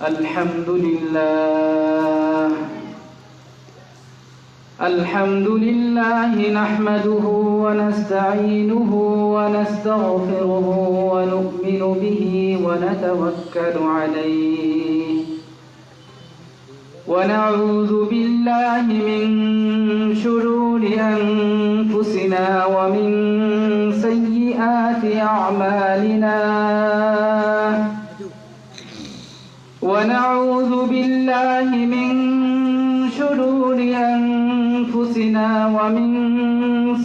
الحمد لله نحمده ونستعينه ونستغفره ونؤمن به ونتوكل عليه ونعوذ بالله من شرور أنفسنا ومن سيئات أعمالنا ونعوذ بالله من شرور أنفسنا ومن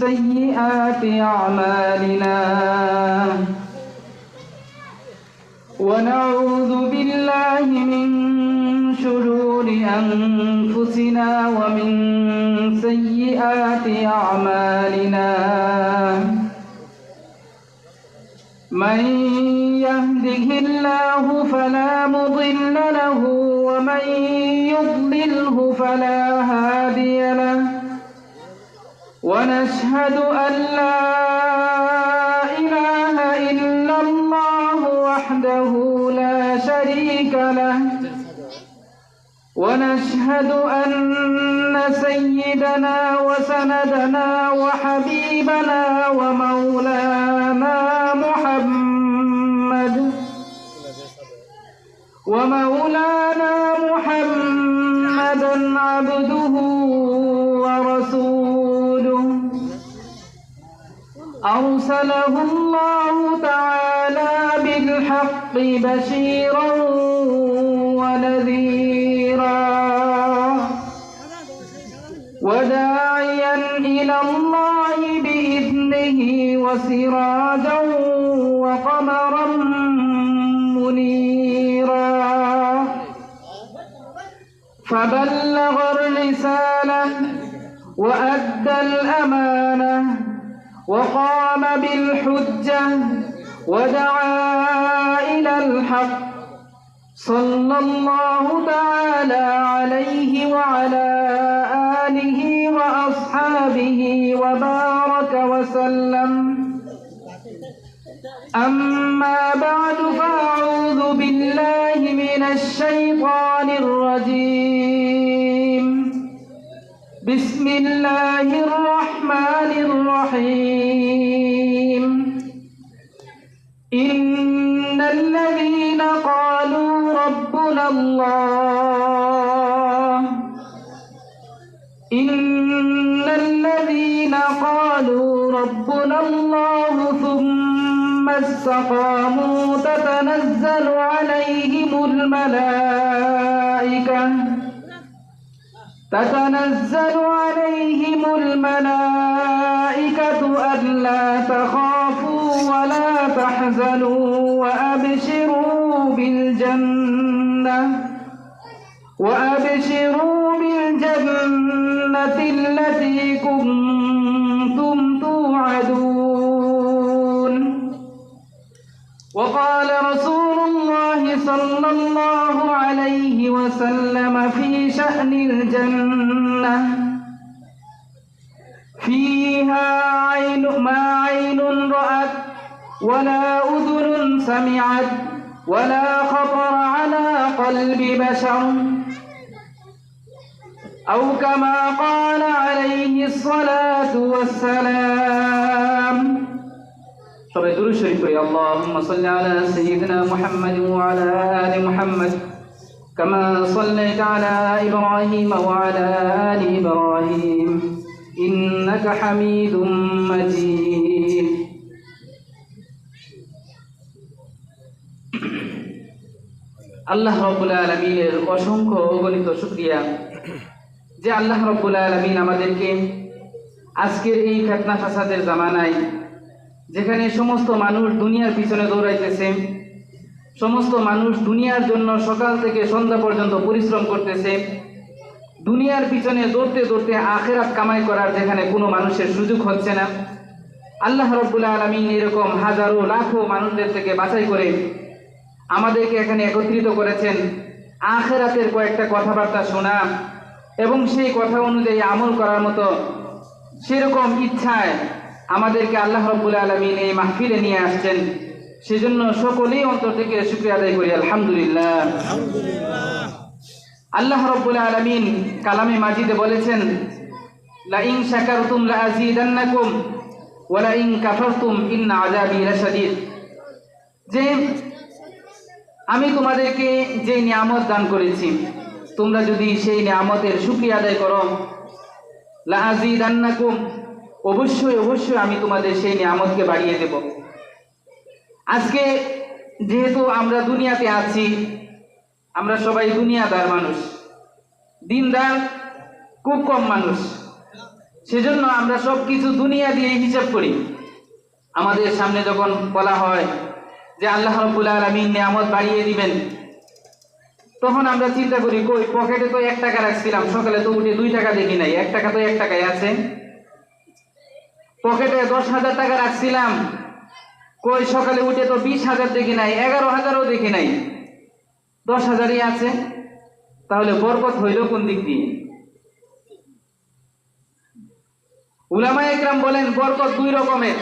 سيئات أعمالنا ونعوذ بالله من شرور أنفسنا ومن سيئات أعمالنا من يهده الله فلا مضل له ومن يضلله فلا هادي له ونشهد أن لا إله إلا الله وحده لا شريك له ونشهد أن سيدنا وسندنا وحبيبنا ومولانا محمدا عبده ورسوله أرسله الله تعالى بالحق بشيرا ونذيرا وداعيا إلى الله بإذنه وسراجا وقمرا منيرا فبلغ الرسالة وأدى الأمانة وقام بالحجة ودعا إلى الحق صلى الله تعالى عليه وعلى آله وأصحابه وبارك وسلم أما بعد فأعوذ بالله من الشيطان الرجيم بسم الله الرحمن الرحيم إن الذين قالوا ربنا الله إن الذين قالوا ربنا الله ثم استقاموا تتنزل عليهم الملائكة ألا تخافوا ولا تحزنوا وأبشروا بالجنة التي كنتم توعدون وقال رسول الله صلى الله عليه وسلم في شأن الجنة فيها ما عين رأت ولا أذن سمعت ولا خطر على قلب بشر أو كما قال عليه الصلاة والسلام সবাই দুরূদ শরীফ পড়ি আল্লাহুম্মা সাল্লি আলা সাইয়্যিদিনা মুহাম্মাদ ওয়া আলা আলি মুহাম্মাদ কামা সাল্লাইতা আলা ইব্রাহিম ওয়া আলা আলি ইব্রাহিম ইন্নাকা হামিদুম মাজিদ। আল্লাহ রাব্বুল আলামিনের অসংখ্য অগণিত শুকরিয়া যে আল্লাহ রাব্বুল আলামিন আমাদেরকে আজকের এই ফিতনা ফাসাদের জামানায়, যেখানে সমস্ত মানুষ দুনিয়ার পিছনে দৌড়াইতেছে, সমস্ত মানুষ দুনিয়ার জন্য সকাল থেকে সন্ধ্যা পর্যন্ত পরিশ্রম করতেছে, দুনিয়ার পিছনে দৌড়তে দৌড়তে আখিরাত কামাই করার যেখানে কোনো মানুষের সুযোগ হচ্ছে না, আল্লাহ রাব্বুল আলামিন এরকম হাজারো লাখো মানুষদের থেকে বাছাই করে আমাদেরকে এখানে একত্রিত করেছেন আখিরাতের কয়েকটা কথাবার্তা শোনা এবং সেই কথা অনুযায়ী আমল করার মতো সেরকম ইচ্ছায় আমাদেরকে আল্লাহ রাব্বুল আলামিন এই মাহফিলে নিয়ে আসছেন। সেজন্য সকলেই অন্তর থেকে শুকরিয়া আদায় করি, আলহামদুলিল্লাহ। আল্লাহ রাব্বুল আলামিন কালামে মাজিদে বলেছেন, লা ইন শাকারতুম লা আযীদান্নাকুম ওয়া লা ইন কাফারতুম ইন্না আযাবি লাশাদীদ। যে আমি তোমাদেরকে যে নিয়ামত দান করেছি, তোমরা যদি সেই নিয়ামতের শুকরিয়া আদায় করো, লা আযীদান্নাকুম, অবশ্যই অবশ্যই আমি তোমাদের সেই নিয়ামতকে বাড়িয়ে দেব। আজকে যেহেতু আমরা দুনিয়াতে আছি, আমরা সবাই দুনিয়াদার মানুষ, দিনদার খুব কম মানুষ, সেজন্য আমরা সব কিছু দুনিয়া দিয়ে হিসাব করি। আমাদের সামনে যখন বলা হয় যে আল্লাহ রাব্বুল আলামিন নিয়ামত বাড়িয়ে দিবেন, তখন আমরা চিন্তা করি, কই পকেটে তো 1 টাকা রাখছিলাম, সকালে তো উঠে 2 টাকা দেখি নাই, 1 টাকা তো 1 টাকাই আছে। পকেটে 10,000 টাকা রাখছিলাম, কই সকালে উঠে তো 20,000 দেখি নাই, 11,000ও দেখি নাই, 10,000ই আছে। তাহলে বরকত হইল কোন দিক দিয়ে? উলামায়ে কেরাম বলেন বরকত 2 রকমের।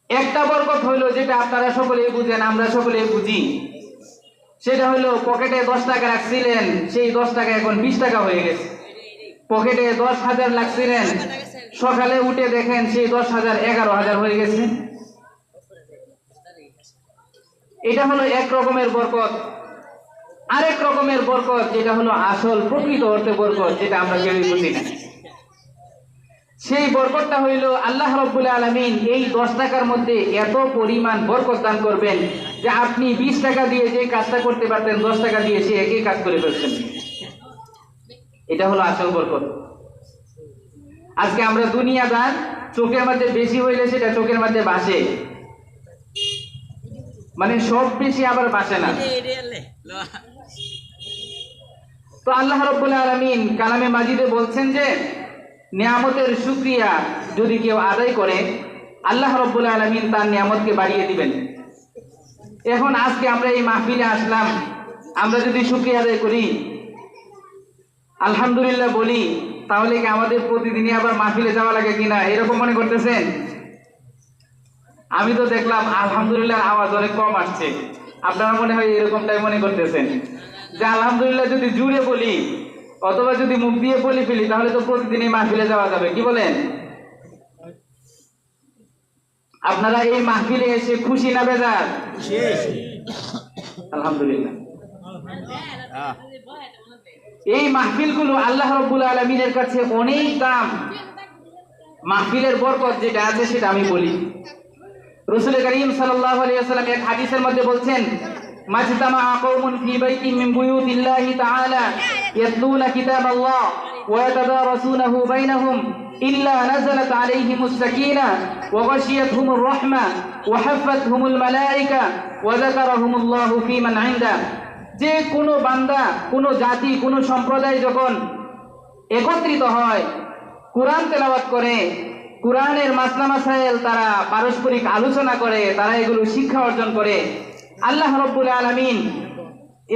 একটা বরকত হইল যেটা আপনারা সকলেই বুঝেন, আমরা সকলেই বুঝি, সেটা হইল পকেটে 10 টাকা রাখছিলেন, সেই 10 টাকা এখন 20 টাকা হয়ে গেছে। পকেটে 10,000 রাখছিলেন, সকালে উঠে দেখেন সেই 10,000 11,000 হয়ে গেছে। এটা হলো এক রকমের বরকত। আরেক রকমের বরকত যেটা হলো আসল প্রকৃত অর্থে বরকত, যেটা আমরা কেউই বুঝি না। সেই বরকতটা হইল আল্লাহ রাব্বুল আলামিন এই 10 টাকার মধ্যে এত পরিমাণ বরকত দান করবেন যে আপনি 20 টাকা দিয়ে যে কাজটা করতে পারতেন 10 টাকা দিয়ে সে একই কাজ করে ফেলছেন। এটা হলো আসল বরকত। আজকে আমরা দুনিয়াদার, চোখের মধ্যে বেশি হইলে সেটা চোখের মধ্যে বাসে, মানে সব বেশি আবার বাসে না। তো আল্লাহ রাব্বুল আলামিন কালামে মাজিদে বলছেন যে নিয়ামতের শুকরিয়া যদি কেউ আদায় করে, আল্লাহ রাব্বুল আলামিন তার নিয়ামতকে বাড়িয়ে দিবেন। এখন আজকে আমরা এই মাহফিলে আসলাম, আমরা যদি শুকরিয়া আদায় করি, আলহামদুলিল্লাহ বলি, তাহলে কি আমাদের প্রতিদিনই আবার মাহফিলে যাওয়া লাগে কিনা এরকম মনে করতেছেন? আমি তো দেখলাম আলহামদুলিল্লাহ আওয়াজ অনেক কম আসছে, আপনারা মনে হয় এরকমটাই মনে করতেছেন যে আলহামদুলিল্লাহ যদি জুড়ে বলি অথবা যদি মুখ দিয়ে বলি ফেলি তাহলে তো প্রতিদিনই মাহফিলে যাওয়া যাবে। কি বলেন? আপনারা এই মাহফিলে এসে খুশি না বেজার? আলহামদুলিল্লাহ। এই মাহফিলগুলো আল্লাহ রাব্বুল আলামিনের কাছে অনেক দাম। মাহফিলের বরকত যেটা আছে সেটা আমি বলি। রাসূল করিম সাল্লাল্লাহু আলাইহি ওয়াসাল্লাম এক হাদিসের মধ্যে বলছেন, মাজতামা কওমুন ফি বাইতিন মিন বুয়ুতিল্লাহি তাআলা ইয়াতলুনা কিতাবাল্লাহ ওয়া ইয়াতাদারাসুনাহু বাইনাহুম ইল্লা নাযালাত আলাইহিমুস সাকিনা ওয়া গাশিয়াতহুমুর রাহমা ওয়া হাফাতহুমুল মালায়েকা ওয়া যাকারাহুমুল্লাহু ফি মান ইনদা। যে কোনো বান্দা, কোনো জাতি, কোনো সম্প্রদায় যখন একত্রিত হয়, কোরআন তেলাওয়াত করে, কোরআনের মাসলা মাসাইল তারা পারস্পরিক আলোচনা করে, তারা এগুলো শিক্ষা অর্জন করে, আল্লাহ রাব্বুল আলামিন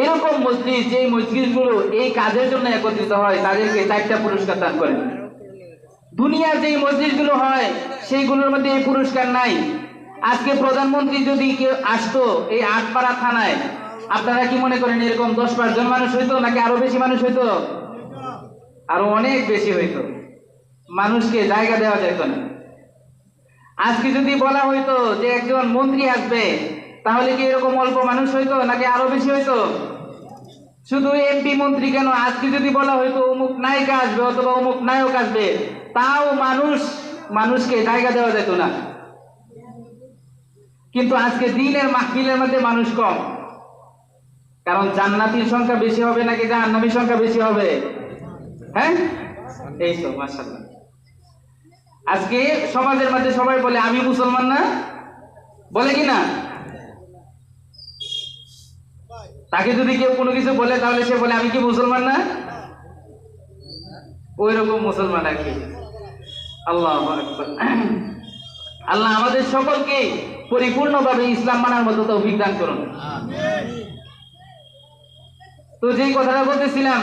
এরকম মজলিস, যে মজলিসগুলো এই কাজের জন্য একত্রিত হয়, তাদেরকে 4টা পুরস্কার দান করেন। দুনিয়ার যেই মজলিসগুলো হয় সেইগুলোর মধ্যে এই পুরস্কার নাই। আজকে প্রধানমন্ত্রী যদি কেউ আসতো এই আটপাড়া থানায়, আপনারা কি মনে করেন এরকম 10-5 জন মানুষ হইতো নাকি আরো বেশি মানুষ হইতো? আরো অনেক বেশি হইতো। মানুষকে জায়গা দেওয়া যেত না। আজকে যদি বলা হইতো যে একজন মন্ত্রী আসবে, তাহলে কি এরকম অল্প মানুষ হইতো নাকি আরো বেশি হইতো? শুধু এমপি মন্ত্রী কেন, আজকে যদি বলা হইতো অমুক নায়িকা আসবে অথবা অমুক নায়ক আসবে, তাও মানুষকে জায়গা দেওয়া যেত না। কিন্তু আজকে দিনের মাহফিলের মধ্যে মানুষ কম, কারণ জান্নাতীর সংখ্যা বেশি হবে নাকি জাহান্নামীর সংখ্যা বেশি হবে? হ্যাঁ, এই তো মাশাআল্লাহ। আজকে সমাজের মধ্যে সবাই বলে আমি মুসলমান না, বলে কি না? তাকে যদি কেউ কোনো কিছু বলে তাহলে সে বলে আমি কি মুসলমান না? ওই রকম মুসলমান আর কি। আল্লাহু আকবার। আল্লাহ আমাদের সকলকে পরিপূর্ণভাবে ইসলাম মানার মতো তৌফিক দান করুন। তো যেই কথাটা বলতেছিলাম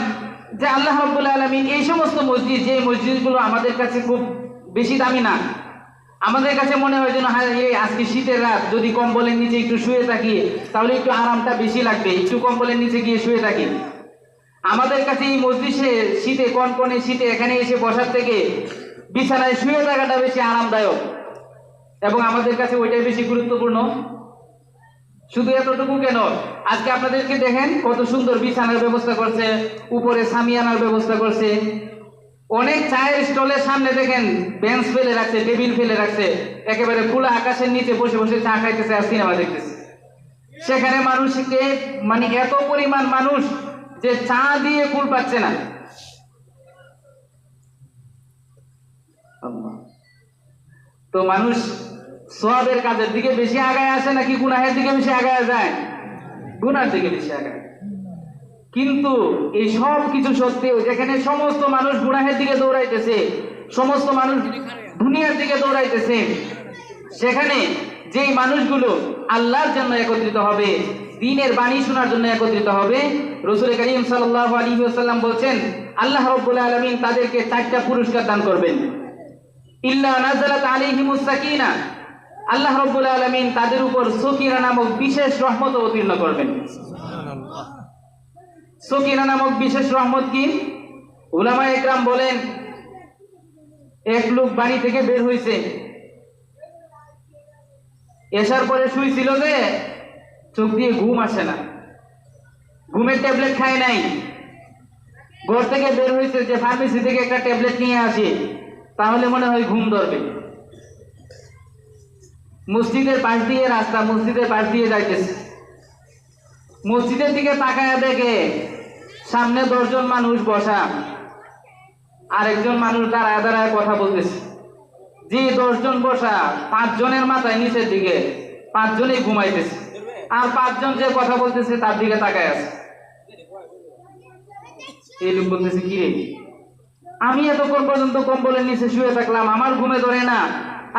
যে আল্লাহ রাব্বুল আলামিন এই সমস্ত মসজিদ, যে মসজিদগুলো আমাদের কাছে খুব বেশি দামি না, আমাদের কাছে মনে হয় যেন আজকে শীতের রাত, যদি কম্বলের নিচে একটু শুয়ে থাকি তাহলে একটু আরামটা বেশি লাগবে, একটু কম্বলের নিচে গিয়ে শুয়ে থাকি। আমাদের কাছে এই মসজিদে শীতে কনকনে শীতে এখানে এসে বসার থেকে বিছানায় শুয়ে থাকাটা বেশি আরামদায়ক, এবং আমাদের কাছে ওইটাই বেশি গুরুত্বপূর্ণ। শুধু এতটুকু কেন, আজকে আপনাদেরকে দেখেন কত সুন্দর বিছানার ব্যবস্থা করছে, উপরে সামিয়ানার ব্যবস্থা করছে, অনেক চায়ের স্টলের সামনে দেখেন বেঞ্চ ফেলে রাখছে, টেবিল ফেলে রাখছে, একেবারে খোলা আকাশের নিচে বসে বসে চা খাইতেছে আর সিনেমা দেখতেছে। সেখানে মানুষকে মানে এত পরিমাণ মানুষ যে চা দিয়ে কুল পাচ্ছে না। তো মানুষ সওয়াবের কাজের দিকে বেশি আগায় আসে নাকি গুনাহের দিকে বেশি আগায় যায়? গুনার দিকে বেশি আগায়। কিন্তু এই সব কিছু সত্ত্বেও যেখানে সমস্ত মানুষ গুনাহের দিকে দৌড়াইতেছে, সমস্ত মানুষ দুনিয়ার দিকে দৌড়াইতেছে, সেখানে যেই মানুষগুলো আল্লাহর জন্য একত্রিত হবে, দ্বীনের বাণী শোনার জন্য একত্রিত হবে, রাসূল করিম সাল্লাল্লাহু আলাইহি ওয়াসাল্লাম বলছেন আল্লাহ রাব্বুল আলামিন তাদেরকে 4টা পুরস্কার দান করবেন। ইল্লা নাযালাত আলাইহিমুস সাকিনা, আল্লাহ রাব্বুল আলামিন তাদের উপর সকিনা নামক বিশেষ রহমত অবতীর্ণ করবেন। সকিনা নামক বিশেষ রহমত কি? উলামা একরাম বলেন, এক লোক বাড়ি থেকে বের হইছে, এসার পরে শুইছিল যে চোখ দিয়ে ঘুম আসে না, ঘুমের ট্যাবলেট খায় নাই, ঘর থেকে বের হইছে যে ফার্মেসি থেকে একটা ট্যাবলেট নিয়ে আসি তাহলে মনে হয় ঘুম ধরবে। মসজিদের পাশ দিয়ে রাস্তা, মসজিদের পাশ দিয়ে যাইতেছে, মসজিদের দিকে তাকায় দেখে সামনে 10 জন মানুষ বসা, আরেকজন মানুষ দাঁড়ায় দাঁড়ায় কথা বলতেছে। যে 10 জন বসা 5 জনের মাথায় নিচের দিকে, 5 জনেই ঘুমাইতেছে, আর 5 জন যে কথা বলতেছে তার দিকে তাকায় আছে। এই লোক বলতেছে, কি রে, আমি এতক্ষণ পর্যন্ত কম্বলের নিচে শুয়ে থাকলাম, আমার ঘুমে ধরে না,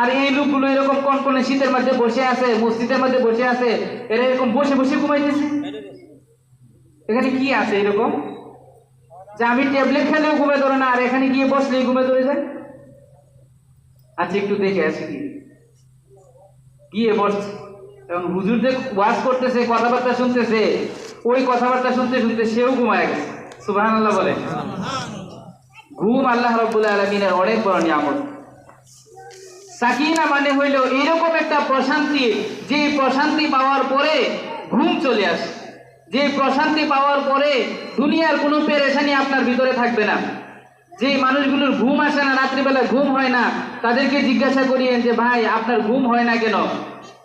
আর এই লোকগুলো এরকম কনকনে শীতের মধ্যে বসে আছে, মসজিদের মধ্যে বসে আছে, এরা এরকম বসে বসে ঘুমাইতেছে। এখানে কি আছে এরকম যে আমি ট্যাবলেট খেলেও ঘুমে ধরে না, আর এখানে গিয়ে বসলেই ঘুমে ধরে যায়? আচ্ছা একটু দেখে আসি। গিয়ে বসছে, এবং হুজুর যে ওয়াজ করতেছে, কথাবার্তা শুনতেছে, ওই কথাবার্তা শুনতে শুনতে সেও ঘুমায় গেছে। সুবহানাল্লাহ বলে। ঘুম আল্লাহ রাব্বুল আলামিনের অনেক বড় নিয়ামত। সাকিনা মানে হইল এরকম একটা প্রশান্তি, যে প্রশান্তি পাওয়ার পরে ঘুম চলে আসে, যে প্রশান্তি পাওয়ার পরে দুনিয়ার কোনো পেরেশানি আপনার ভিতরে থাকবে না। যে মানুষগুলোর ঘুম আসে না, রাত্রিবেলা ঘুম হয় না, তাদেরকে জিজ্ঞাসা করিয়েন যে ভাই আপনার ঘুম হয় না কেন?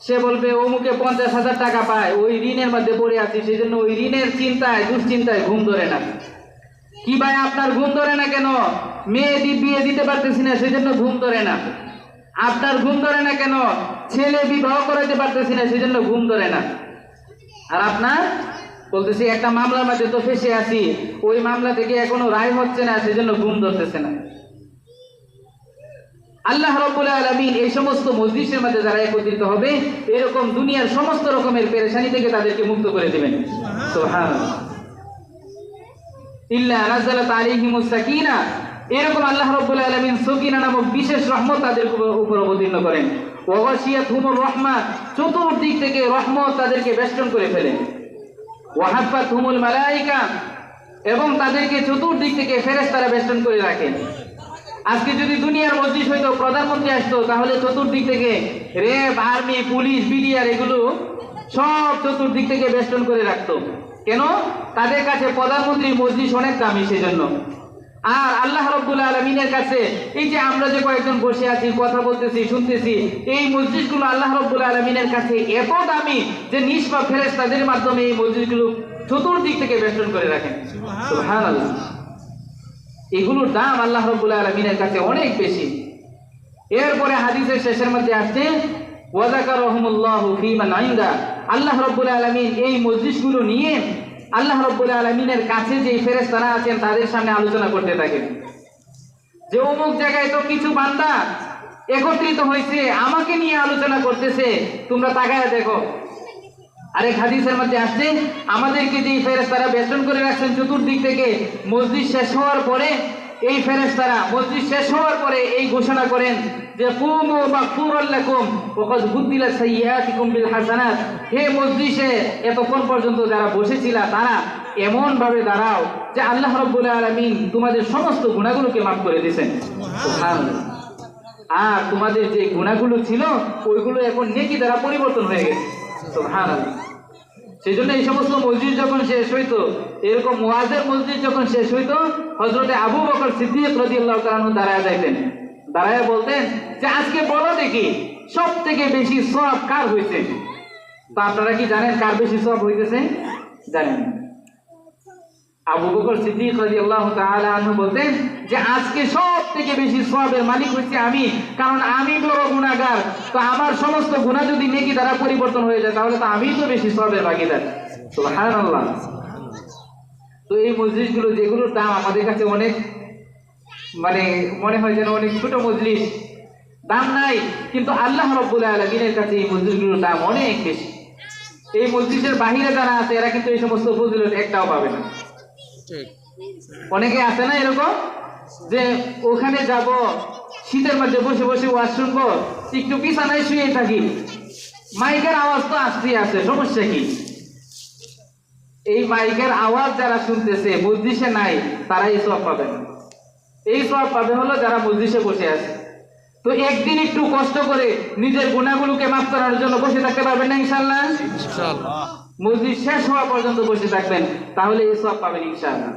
সে বলবে অমুকে 50,000 টাকা পায়, ওই ঋণের মধ্যে পড়ে আছি, সেই জন্য ওই ঋণের চিন্তায় দুশ্চিন্তায় ঘুম ধরে না। কি ভাই আপনার ঘুম ধরে না কেন? মেয়ে বিয়ে দিতে পারতেছি না, সেই জন্য ঘুম ধরে না। আপনার ঘুম ধরে না কেন? ছেলে বিবাহ করাতে পারতেছি না, সেই জন্য ঘুম ধরে না। আর আপনার বলতেছি একটা মামলার মধ্যে তো ফেসে আছি, ওই মামলা থেকে এখনো রায় হচ্ছে না, সেজন্য ঘুম ধরতেছে না। আল্লাহ রাব্বুল আলামিন এই সমস্ত মজলিসের মধ্যে যারা একত্রিত হবে, এরকম দুনিয়ার সমস্ত রকমের পেরেশানি থেকে তাদেরকে মুক্ত করে দিবেন। সুবহানাল্লাহ। ইল্লা নাযালাত আলাইহিমুস সাকিনা, এরকম আল্লাহ রাব্বুল আলামিন সকিনা নামক বিশেষ রহমত তাদের উপর অবতীর্ণ করেন। ওয়া গাশিয়াতহুমুর রাহমা, চতুর্দিক থেকে রহমত তাদেরকে বেষ্টন করে ফেলেন। ওয়া হাফাতহুমুল মালায়েকা, এবং তাদেরকে চতুর্দিক থেকে ফেরেশতারা বেষ্টন করে রাখেন। আজকে যদি দুনিয়ার মসজিদ হইতো, প্রধানমন্ত্রী আসতো, তাহলে চতুর্দিক থেকে র্যাব, আর্মি, পুলিশ, বিডিআর এগুলো সব চতুর্দিক থেকে বেষ্টন করে রাখতো। কেন? তাদের কাছে প্রধানমন্ত্রীর মসজিদ অনেক দামি, সেজন্য। আর আল্লাহ রাব্বুল আলামিনের কাছে এই যে আমরা যে কয়েকজন বসে আছি, কথা বলতেছি, শুনতেছি, এই মসজিদগুলো আল্লাহ রাব্বুল আলামিনের কাছে এত দামি যে নিষ্পাপ ফেরেশতাদের মাধ্যমে এই মসজিদগুলো চতুর্দিক থেকে বেষ্টন করে রাখেন। সুবহানাল্লাহ। এগুলোর দাম আল্লাহ রাব্বুল আলামিনের কাছে অনেক বেশি। এরপরে হাদিসের শেষের মধ্যে আসছে ওয়া যাকারাহুমুল্লাহু ফীমান ইনদা, আল্লাহ রাব্বুল আলামিন এই মজলিসগুলো নিয়ে আল্লাহ রাব্বুল আলামিনের কাছে যে ফেরেশতারা আছেন তাদের সামনে আলোচনা করতে থাকেন যে অমুক জায়গায় তো কিছু বান্দা একত্রিত হয়েছে, আমাকে নিয়ে আলোচনা করতেছে, তোমরা তাকায় দেখো। আরেক হাদিসের মধ্যে আসছে আমাদেরকে যে ফেরেশতারা বেষ্টন করে রাখছেন চতুর্দিক থেকে, মসজিদ শেষ হওয়ার পরে এই ফেরেশতারা মজলিস শেষ হওয়ার পরে এই ঘোষণা করেন যে কুমু মাগফুরান লাকুম ওয়া ক্বাদ বুদ্দিলা সাইয়্যাতিকুম বিল হাসানাত। হে মজলিসে এতক্ষণ পর্যন্ত যারা বসেছিল তারা এমন ভাবে দাঁড়াও যে আল্লাহ রাব্বুল আলামিন তোমাদের সমস্ত গুনাহগুলোকে মাফ করে দিয়েছেন। সুবহানাল্লাহ। আর তোমাদের যে গুনাহগুলো ছিল ওইগুলো এখন নেকি দ্বারা পরিবর্তন হয়ে গেছে। সুবহানাল্লাহ। সেই জন্য এই সমস্ত মসজিদ যখন শেষ হইতো, এরকম মুআযের মসজিদ যখন শেষ হইতো, হযরতে আবু বকর সিদ্দিক রাদিয়াল্লাহু তাআলা আনহু দাঁড়ায় যাইতেন, দাঁড়ায় বলতেন যে আজকে বলো দেখি সব থেকে বেশি সওয়াব কার হইছে। তো আপনারা কি জানেন কার বেশি সওয়াব হইতেছে? জানেন? আবু বকর সিদ্দিক রাদিয়াল্লাহু তাআলা আনহু বলতেন যে আজকে সব থেকে বেশি সওয়াবের মালিক হইছি আমি, কারণ আমি বড় গুনাহগার। তো আমার সমস্ত গুনাহ যদি নেকি দ্বারা পরিবর্তন হয়ে যায় তাহলে তো আমিই তো বেশি সওয়াবের ভাগীদার। সুবহানাল্লাহ। তো এই মজলিসগুলো যেগুলোর দাম আমাদের কাছে অনেক মনে হয় যেন অনেক ছোট মজলিস, দাম নাই, কিন্তু আল্লাহ রাব্বুল আলামিনের কাছে এই মজলিসগুলোর দাম অনেক বেশি। এই মজলিসের বাহিরে যারা আছে এরা কিন্তু এই সমস্ত ফজিলত একটাও পাবে না। অনেকে আছে না এরকম যে ওখানে যাব, শীতের মধ্যে বসে বসে ওয়াজ শুনবো, একটু বিছানায় শুয়ে থাকি, মাইকের আওয়াজ তো আসতেই আছে, সমস্যা কি? এই মাইকের আওয়াজ যারা শুনতেছে মজলিসে নাই তারা এই সওয়াব পাবে না। এই সওয়াব পাবে হলো যারা মজলিসে বসে আছে। তো একদিন একটু কষ্ট করে নিজের গুনাহগুলোকে মাফ করার জন্য বসে থাকতে পারবেন না ইনশাআল্লাহ? ইনশাআল্লাহ। মজলিস শেষ হওয়া পর্যন্ত বসে থাকবেন, তাহলে এই সওয়াব পাবেন ইনশাআল্লাহ।